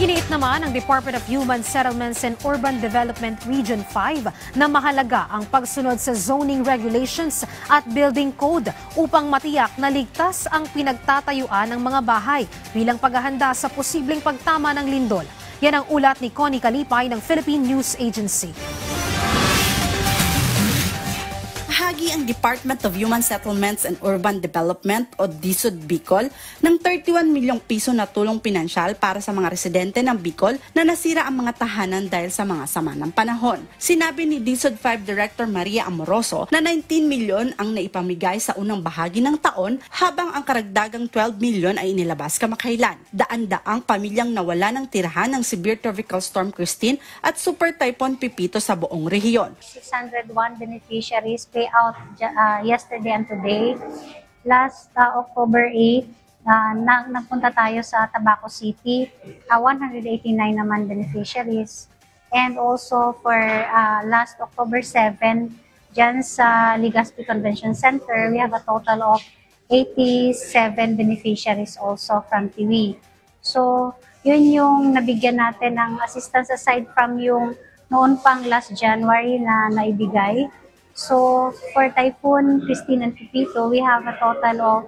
Iginiit naman ng Department of Human Settlements and Urban Development Region 5 na mahalaga ang pagsunod sa zoning regulations at building code upang matiyak na ligtas ang pinagtatayuan ng mga bahay bilang paghahanda sa posibleng pagtama ng lindol. Yan ang ulat ni Connie Kalipay ng Philippine News Agency. Bahagi ang Department of Human Settlements and Urban Development o DSUD Bicol ng 31 milyong piso na tulong pinansyal para sa mga residente ng Bicol na nasira ang mga tahanan dahil sa mga sama ng panahon. Sinabi ni DSUD 5 Director Maria Amoroso na 19 milyon ang naipamigay sa unang bahagi ng taon habang ang karagdagang 12 milyon ay inilabas kamakailan. Daan-daang pamilyang nawala ng tirahan ng Severe Tropical Storm Christine at Super Typhoon Pipito sa buong rehiyon. 601 beneficiaries pay out yesterday and today. Last October 8, nagpunta tayo sa Tabaco City, 189 naman beneficiaries. And also for last October 7, dyan sa Legazpi Convention Center, we have a total of 87 beneficiaries also from TV. So, yun yung nabigyan natin ng assistance aside from yung noon pang last January na naibigay. So, for Typhoon Christine and Pipito, we have a total of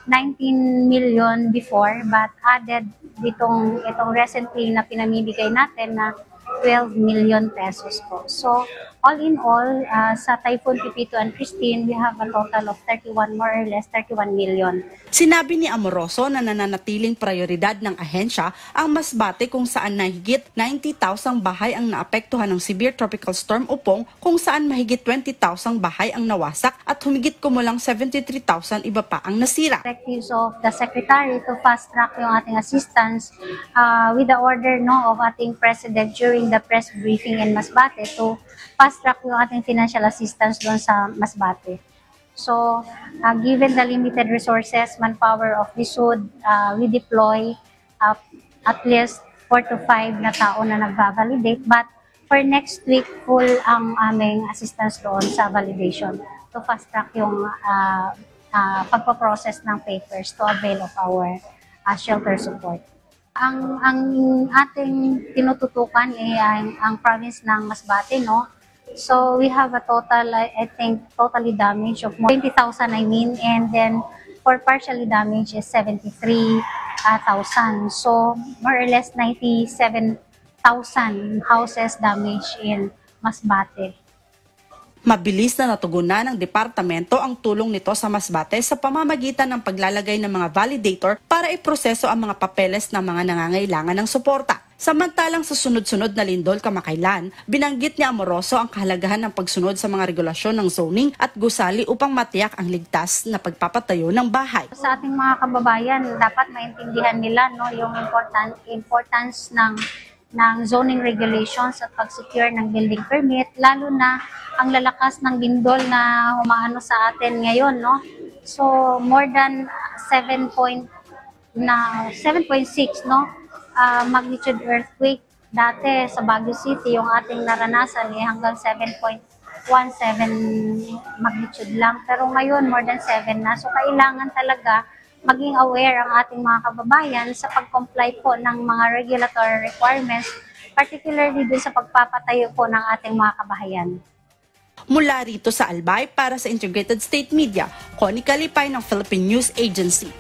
19 million before but added itong recently na pinamibigay natin na 12 million pesos po. So, all in all, sa Typhoon Pipito and Christine, we have a total of 31, more or less 31 million. Sinabi ni Amoroso na nananatiling prioridad ng ahensya ang Masbate kung saan mahigit 90,000 bahay ang naapektuhan ng Severe Tropical Storm Upong, kung saan mahigit 20,000 bahay ang nawasak at humigit kumulang 73,000 iba pa ang nasira. Directives of the Secretary to fast-track yung ating assistance with the order of ating President during the press briefing in Masbate to fast-track yung ating financial assistance doon sa Masbate. So, given the limited resources, manpower of DSUD, we deploy at least 4 to 5 na tao na nagva-validate. But for next week, full ang aming assistance doon sa validation to fast-track yung pagpaprocess ng papers to avail of our shelter support. Ang ating tinututukan ay ang province ng Masbate, no? So we have a total, I think, totally damage of 20,000, and then for partially damaged is 73,000. So more or less 97,000 houses damaged in Masbate. Mabilis na natugunan ng departamento ang tulong nito sa Masbate sa pamamagitan ng paglalagay ng mga validator para iproseso ang mga papeles ng mga nangangailangan ng suporta. Samantalang sa sunod-sunod na lindol kamakailan, binanggit ni Amoroso ang kahalagahan ng pagsunod sa mga regulasyon ng zoning at gusali upang matiyak ang ligtas na pagpapatayo ng bahay. Sa ating mga kababayan, dapat maintindihan nila yung importance ng zoning regulations at pag-secure ng building permit, lalo na ang lalakas ng lindol na humaano sa atin ngayon, no? So more than 7.6, no? Magnitude earthquake dati sa Baguio City, yung ating naranasan hanggang 7.17 magnitude lang. Pero ngayon, more than 7 na. So, kailangan talaga maging aware ang ating mga kababayan sa pag-comply po ng mga regulatory requirements, particularly dun sa pagpapatayo po ng ating mga kabahayan. Mula rito sa Albay para sa Integrated State Media, Connie Kalipay ng Philippine News Agency.